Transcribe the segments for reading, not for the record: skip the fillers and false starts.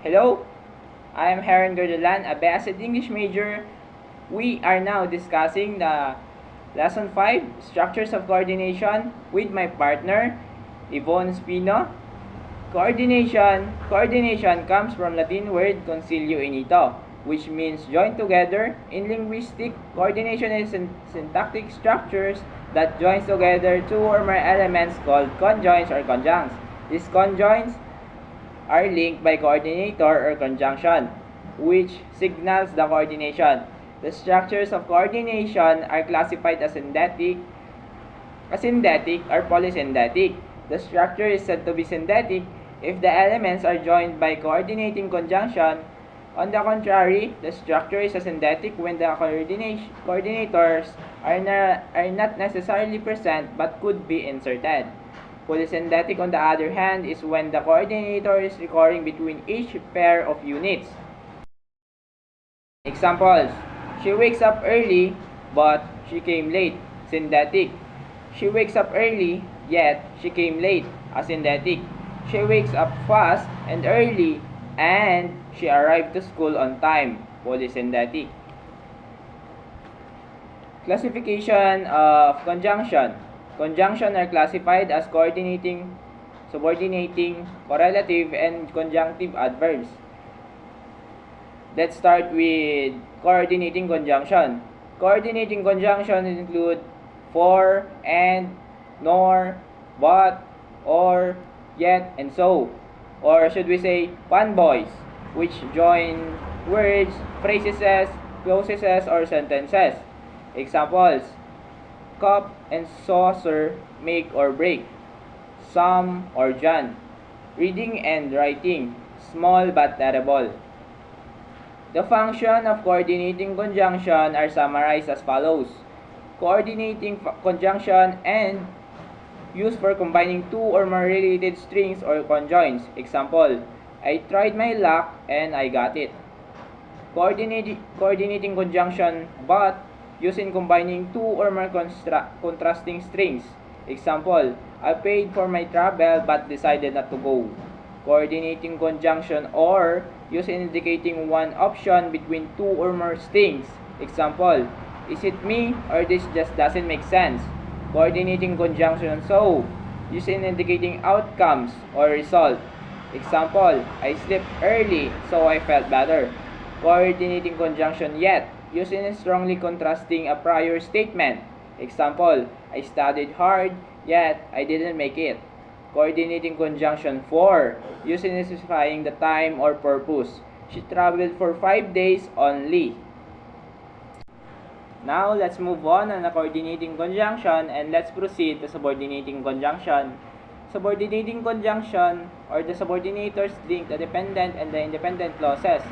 Hello, I am Heron Gordolan, a BSc English major. We are now discussing the Lesson 5, Structures of Coordination, with my partner, Yvonne Espino. Coordination comes from Latin word concilio unito, which means join together. In linguistic, coordination is syntactic structures that joins together two or more elements called conjoints or conjuncts. These conjoints are linked by coordinator or conjunction, which signals the coordination. The structures of coordination are classified as synthetic or polysynthetic. The structure is said to be synthetic if the elements are joined by coordinating conjunction. On the contrary, the structure is asynthetic when the coordinators are not necessarily present but could be inserted. Polysynthetic, on the other hand, is when the coordinator is recurring between each pair of units. Examples: she wakes up early, but she came late. Synthetic. She wakes up early, yet she came late. Asynthetic. She wakes up fast and early, and she arrived to school on time. Polysynthetic. Classification of conjunction. Conjunction are classified as coordinating, subordinating, correlative, and conjunctive adverbs. Let's start with coordinating conjunction. Coordinating conjunction include for, and, nor, but, or, yet, and so. Or should we say fanboys, which join words, phrases, clauses, or sentences. Examples: cup and saucer make or break. Sam or John. Reading and writing, small but terrible. The function of coordinating conjunction are summarized as follows. Coordinating conjunction and used for combining two or more related strings or conjoints. Example: I tried my luck and I got it. Coordinating conjunction but used in combining two or more contrasting strings. Example: I paid for my travel but decided not to go. Coordinating conjunction or used in indicating one option between two or more strings. Example: is it me or this just doesn't make sense? Coordinating conjunction so used in indicating outcomes or result. Example: I slept early so I felt better. Coordinating conjunction yet used in strongly contrasting a prior statement. Example: I studied hard, yet I didn't make it. Coordinating conjunction for used in specifying the time or purpose. She traveled for 5 days only. Now, let's move on the coordinating conjunction and let's proceed to subordinating conjunction. Subordinating conjunction, or the subordinators, link the dependent and the independent clauses.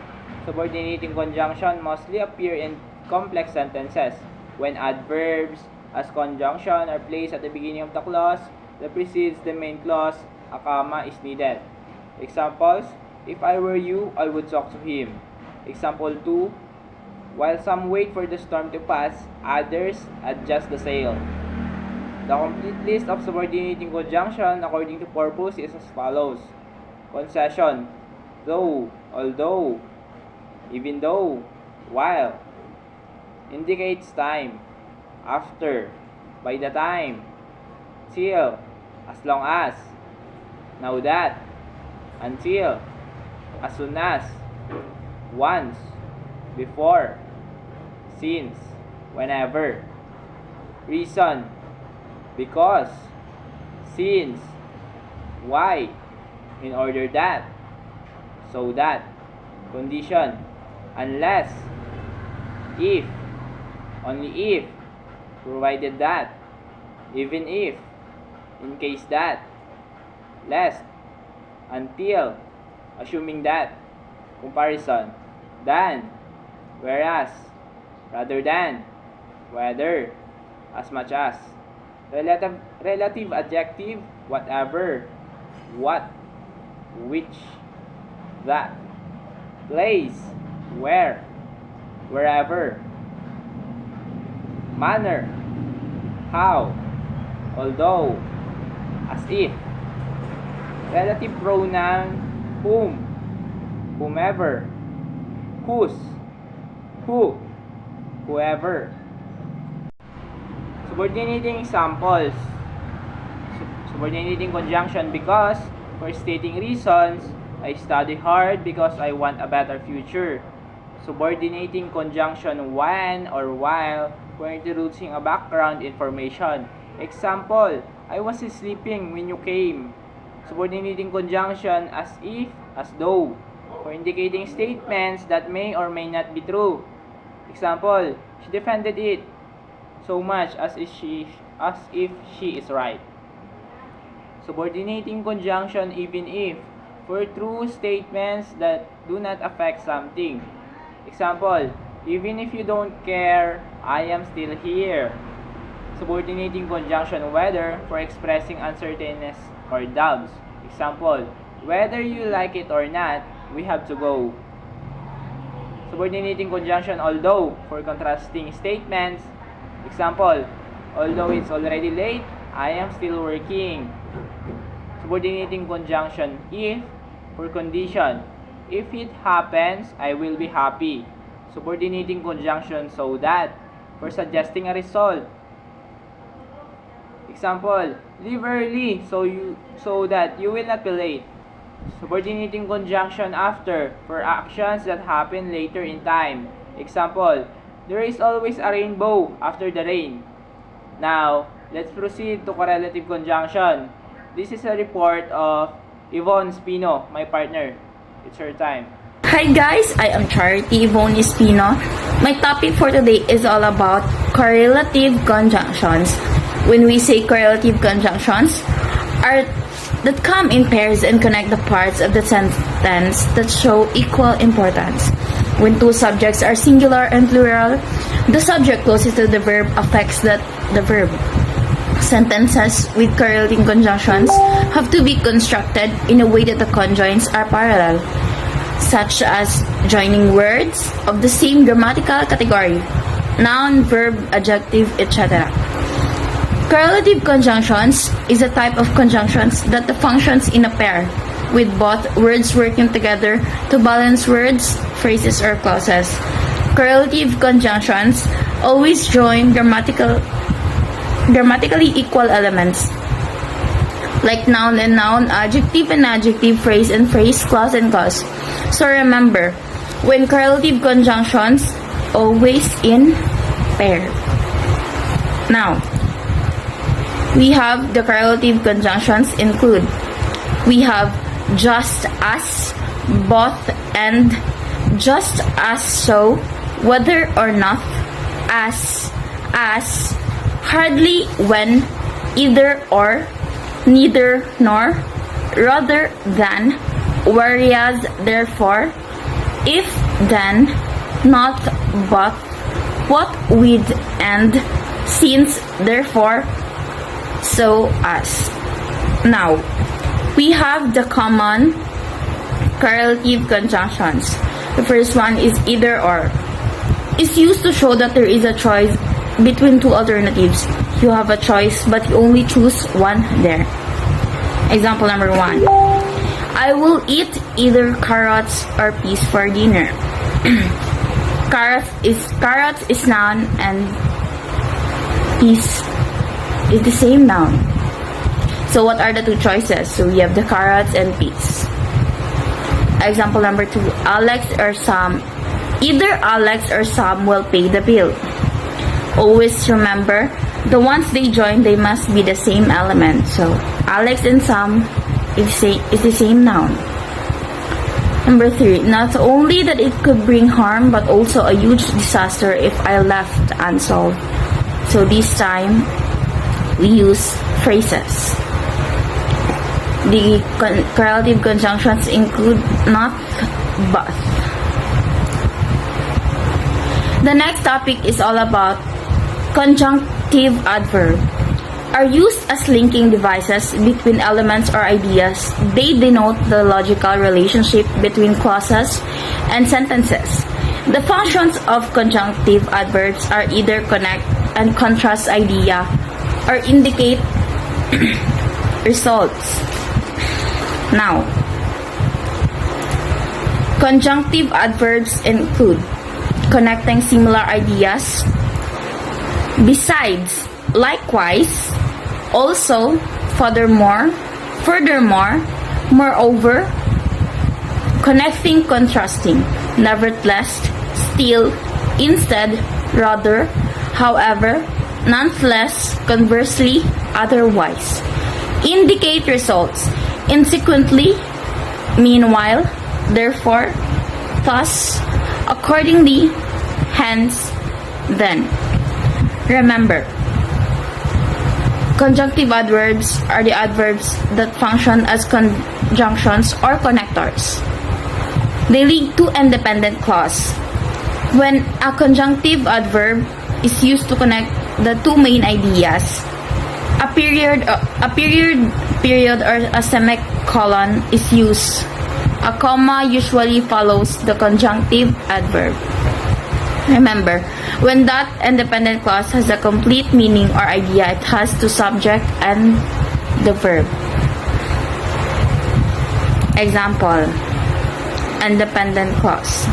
Subordinating conjunction mostly appear in complex sentences when adverbs as conjunction are placed at the beginning of the clause that precedes the main clause. A comma is needed. Examples: if I were you, I would talk to him. Example 2: while some wait for the storm to pass, others adjust the sail. The complete list of subordinating conjunction according to purpose is as follows. Concession: though, although, even though, while. Indicates time: after, by the time, till, as long as, now that, until, as soon as, once, before, since, whenever. Reason: because, since, why, in order that, so that. Condition: unless, if, only if, provided that, even if, in case that, lest, until, assuming that. Comparison: than, whereas, rather than, whether, as much as. Relative adjective: whatever, what, which, that. Place: where, wherever. Manner: how, although, as if. Relative pronoun: whom, whomever, whose, who, whoever. Subordinating examples. Subordinating conjunction because, for stating reasons, I study hard because I want a better future. Subordinating conjunction when or while for introducing a background information. Example, I was sleeping when you came. Subordinating conjunction as if, as though, for indicating statements that may or may not be true. Example, she defended it so much as if she is right. Subordinating conjunction even if, for true statements that do not affect something. Example, even if you don't care, I am still here. Subordinating conjunction whether for expressing uncertainness or doubts. Example, whether you like it or not, we have to go. Subordinating conjunction although for contrasting statements. Example, although it's already late, I am still working. Subordinating conjunction if for condition. If it happens, I will be happy. Subordinating conjunction so that for suggesting a result. Example, leave early so that you will not be late. Subordinating conjunction after for actions that happen later in time. Example, there is always a rainbow after the rain. Now, let's proceed to correlative conjunction. This is a report of Yvonne Espino, my partner. It's her time. Hi guys, I am Charity Yvonne Espino. My topic for today is all about correlative conjunctions. When we say correlative conjunctions, are that come in pairs and connect the parts of the sentence that show equal importance. When two subjects are singular and plural, the subject closest to the verb affects the verb. Sentences with correlating conjunctions have to be constructed in a way that the conjoins are parallel, such as joining words of the same grammatical category, noun, verb, adjective, etc. Correlative conjunctions is a type of conjunctions that functions in a pair, with both words working together to balance words, phrases, or clauses. Correlative conjunctions always join grammatically equal elements, like noun and noun, adjective and adjective, phrase and phrase, clause and clause. So remember, when correlative conjunctions, always in pair. Now, we have the correlative conjunctions include, we have just as, both and, just as so, whether or not, as, hardly, when, either or, neither nor, rather than, whereas, therefore, if, then, not, but, what, with, and, since, therefore, so as. Now, we have the common correlative conjunctions. The first one is either or. It's used to show that there is a choice between two alternatives. You have a choice, but you only choose one there. Example number 1. I will eat either carrots or peas for dinner. Carrots is noun and peas is the same noun. So what are the two choices? So we have the carrots and peas. Example number 2. Alex or Sam. Either Alex or Sam will pay the bill. Always remember, the ones they join, they must be the same element. So Alex and Sam is the same noun. Number 3. Not only that it could bring harm, but also a huge disaster if I left unsolved. So this time, we use phrases. The correlative conjunctions include not, but. The next topic is all about conjunctive adverb. Are used as linking devices between elements or ideas. They denote the logical relationship between clauses and sentences. The functions of conjunctive adverbs are either connect and contrast idea or indicate results. Now, Conjunctive adverbs include connecting similar ideas, besides, likewise, also, furthermore, moreover, connecting, contrasting, nevertheless, still, instead, rather, however, nonetheless, conversely, otherwise. Indicate results. Consequently, meanwhile, therefore, thus, accordingly, hence, then. Remember, conjunctive adverbs are the adverbs that function as conjunctions or connectors. They link two independent clauses. When a conjunctive adverb is used to connect the two main ideas, a period or a semicolon is used. A comma usually follows the conjunctive adverb. Remember, when that independent clause has a complete meaning or idea, it has the subject and the verb. Example, independent clause.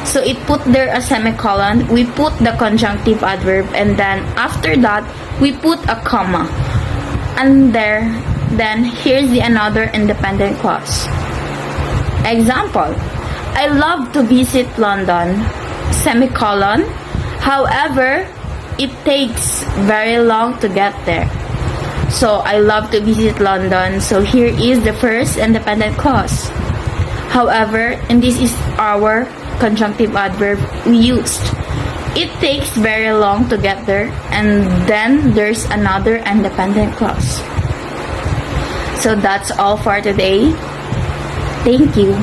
So it put there a semicolon, we put the conjunctive adverb, and then after that, we put a comma. And then here's the another independent clause. Example, I love to visit London, semicolon. However, it takes very long to get there. So I love to visit London. So here is the first independent clause. However, and this is our conjunctive adverb we used. It takes very long to get there, and then there's another independent clause. So that's all for today. Thank you.